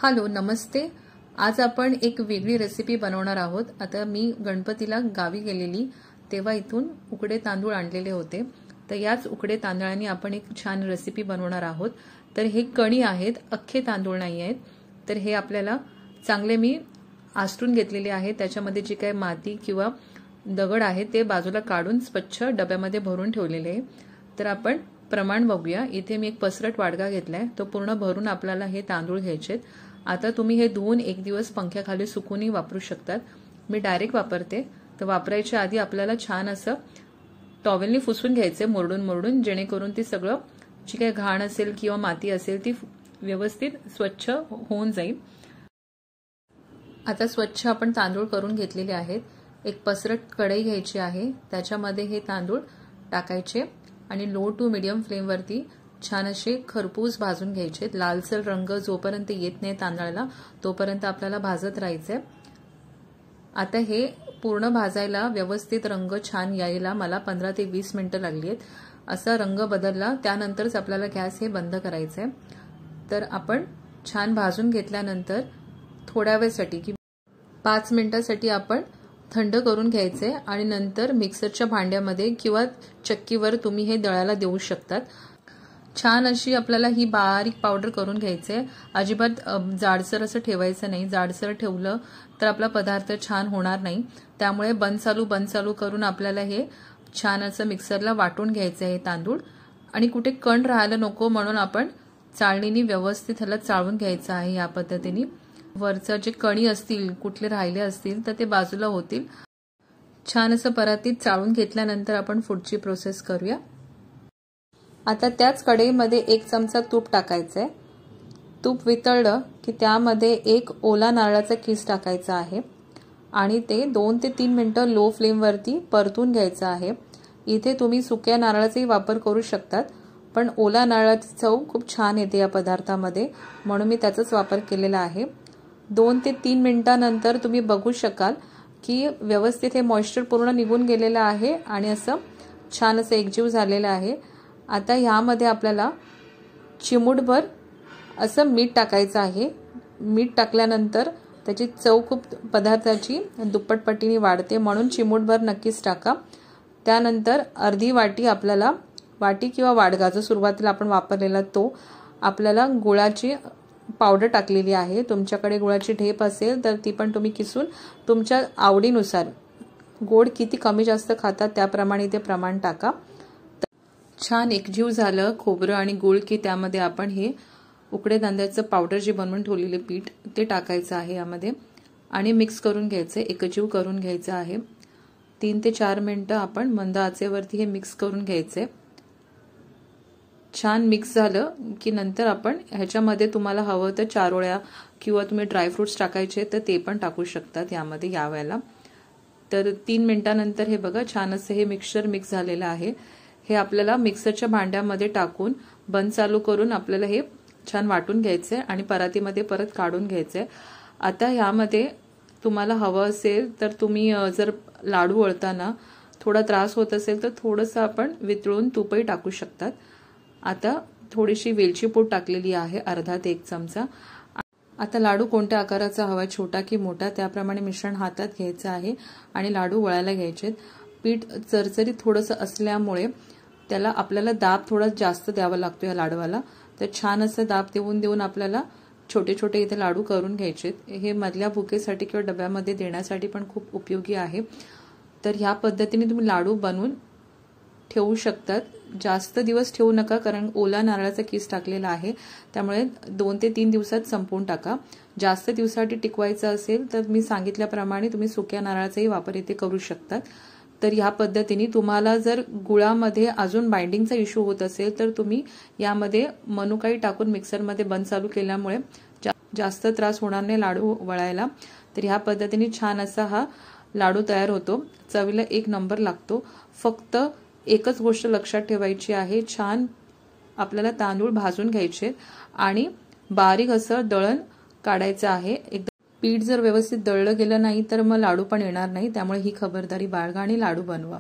Hello नमस्ते। आज आपण एक वेगळी रेसिपी बनवणार आहोत। आता मी गणपतीला गावी गेलेली तेव्हा इथून उकडे तांदूळ आणलेले होते, तर याच उकडे तांदळांनी आपण एक छान रेसिपी बनवणार आहोत। तर हे कणी आहेत, अख्खे तांदूळ नाही आहेत। तर हे आपल्याला चांगले मी आसटून घेतलेले आहे। त्याच्यामध्ये जी काही माती किंवा दगड आहे ते बाजूला काढून स्वच्छ डब्यामध्ये भरून ठेवलेले आहे। तर आपण प्रमाण बघूया। इथे मी एक पसरट वाडगा घेतलाय, तो पूर्ण भरून आपल्याला हे तांदूळ घ्यायचे। आता तुम्ही हे धुवून एक दिवस पंख्याखाली सुकूनही वापरू शकतात। मी डायरेक्ट वापरते। तर वापरायच्या आधी आपल्याला छान असं टॉवेलनी पुसून घ्यायचे, मोरडून जेणेकरून ती सगळं जी काही घाण असेल किंवा माती असेल ती व्यवस्थित स्वच्छ होऊन जाईल। आता स्वच्छ आपण तांदूळ करून घेतलेले आहेत। एक पसरट कढई घ्यायची आहे, त्याच्यामध्ये हे तांदूळ टाकायचे आणि लो टू मीडियम फ्लेम वरती छान असे खरपूस भाजून घ्यायचे। लालसर रंग जोपर्यंत येत नाही तांदळाला तोपर्यंत आपल्याला भाजत राहायचे। आता हे पूर्ण भाजायला व्यवस्थित रंग छान यायला मला 15 ते 20 मिनिटं लागली आहेत। असा रंग बदलला त्यानंतरच आपल्याला गॅस हे बंद करायचे। तर आपण छान भाजून घेतल्यानंतर थोड्या वेळसाठी की 5 मिनिटांसाठी आपण थंड करून घ्यायचे आणि नंतर मिक्सरच्या भांड्यामध्ये किंवा चक्कीवर तुम्ही हे दळायला देऊ शकतात। छान अशी आपल्याला ही बारीक पावडर करून घ्यायचे। अजिबात जाडसर असं ठेवायचं नाही, जाडसर ठेवलं तर आपला पदार्थ छान होणार नाही। त्यामुळे बंद चालू करून आपल्याला हे छान असं मिक्सरला वाटून घ्यायचं आहे तांदूळ। आणि कुठे कण राहायला नको म्हणून आपण चाळणीने व्यवस्थित ह्याला चाळून घ्यायचं आहे। या पद्धतीने वरचं जे कणी असतील कुठले राहिले असतील तर ते बाजूला होतील। छान असं परातीत चाळून घेतल्यानंतर आपण पुढची प्रोसेस करूया। आता त्याच कढईमध्ये 1 चमचा तूप टाकायचंय। तूप वितळलं की त्यामध्ये एक ओला नारळाचा किस टाकायचा आहे आणि ते 2 ते 3 मिनिटं लो फ्लेम वरती परतून घ्यायचं आहे। इथे तुम्ही सुक्या नारळाचाही वापर करू शकतात, पण ओला नारळाची चव खूप छान येते या पदार्थामध्ये, म्हणून मी त्याचाच वापर केलेला आहे। 2 ते 3 मिनिटांनंतर तुम्ही बघू शकाल की व्यवस्थित हे मॉइश्चर पूर्ण निघून गेलेलं आहे आणि असं छान असं एकजीव झालेलं आहे। आता ह्यामध्ये आपल्याला चिमूटभर असं मीठ टाकायचं आहे। मीठ टाकल्यानंतर त्याची चव खूप पदार्थाची दुप्पटपटीने वाढते, म्हणून चिमूटभर नक्कीच टाका। त्यानंतर अर्धी वाटी आपल्याला वाटी किंवा वाडगा जो सुरुवातीला आपण वापरलेला तो आपल्याला गुळाची पावडर टाकलेली आहे। तुमच्याकडे गुळाची ढेप असेल तर ती पण तुम्ही किसून तुमच्या आवडीनुसार गोड किती कमी जास्त खातात त्याप्रमाणे ते प्रमाण टाका। छान एकजीव झालं खोबरं आणि गुळ की त्यामध्ये आपण हे उकडे तांदळाचं पावडर जे बनवून ठेवलेले पीठ ते टाकायचं आहे यामध्ये आणि मिक्स करून घ्यायचं, एकजीव करून घ्यायचं आहे। 3 ते 4 मिनिटं आपण मंद आचेवरती हे मिक्स करून घ्यायचे। छान मिक्स झालं की नंतर आपण ह्याच्यामध्ये तुम्हाला हवं तर चारोळ्या किंवा तुम्ही ड्रायफ्रुट्स टाकायचे तर ते पण टाकू शकतात यामध्ये या वेळेला। तर 3 मिनिटांनंतर हे बघा छान असं हे मिक्सचर मिक्स झालेलं आहे। हे आपल्याला मिक्सरच्या भांड्यामध्ये टाकून बंद चालू करून आपल्याला हे छान वाटून घ्यायचंय आणि परातीमध्ये परत काढून घ्यायचंय। आता ह्यामध्ये तुम्हाला हवं असेल तर तुम्ही जर लाडू वळताना थोडा त्रास होत असेल तर थोडंसं आपण वितळून तूपही टाकू शकतात। आता थोडीशी वेलची पूड टाकलेली आहे, अर्धा ते 1 चमचा। आता लाडू कोणत्या आकाराचा हवा, छोटा की मोठा, त्याप्रमाणे मिश्रण हातात घ्यायचं आहे आणि लाडू वळायला घ्यायचे। पीठ चरचरीत थोडंसं असल्यामुळे त्याला आपल्याला दाब थोडा जास्त द्यावा लागतो या लाडवाला। तर छान असं दाब देऊन आपल्याला छोटे छोटे इथे लाडू करून घ्यायचे। हे मधल्या भुकेसाठी किंवा डब्यामध्ये देण्यासाठी पण खूप उपयोगी आहे। तर ह्या पद्धतीने तुम्ही लाडू बनवून ठेवू शकतात। जास्त दिवस ठेवू नका, कारण ओला नारळाचा किस टाकलेला आहे, त्यामुळे 2 ते 3 दिवसात संपवून टाका। जास्त दिवसासाठी टिकवायचं असेल तर मी सांगितल्याप्रमाणे तुम्ही सुक्या नारळाचाही वापर इथे करू शकतात। तर ह्या पद्धतीने तुम्हाला जर गुळामध्ये अजून बाइंडिंगचा इश्यू होत असेल तर तुम्ही यामध्ये मनुकाई टाकून मिक्सरमध्ये बंद चालू केल्यामुळे जास्त त्रास होणार नाही लाडू वळायला। तर ह्या पद्धतीने छान असा हा लाडू तयार होतो, चवीला 1 नंबर लागतो। फक्त एकच गोष्ट लक्षात ठेवायची आहे, छान आपल्याला तांदूळ भाजून घ्यायचे आणि बारीक असं दळण काढायचं आहे। पीठ जर व्यवस्थित दळलं गेलं नाही तर मग लाडू पण येणार नाही, त्यामुळे ही खबरदारी बाळगा आणि लाडू बनवा।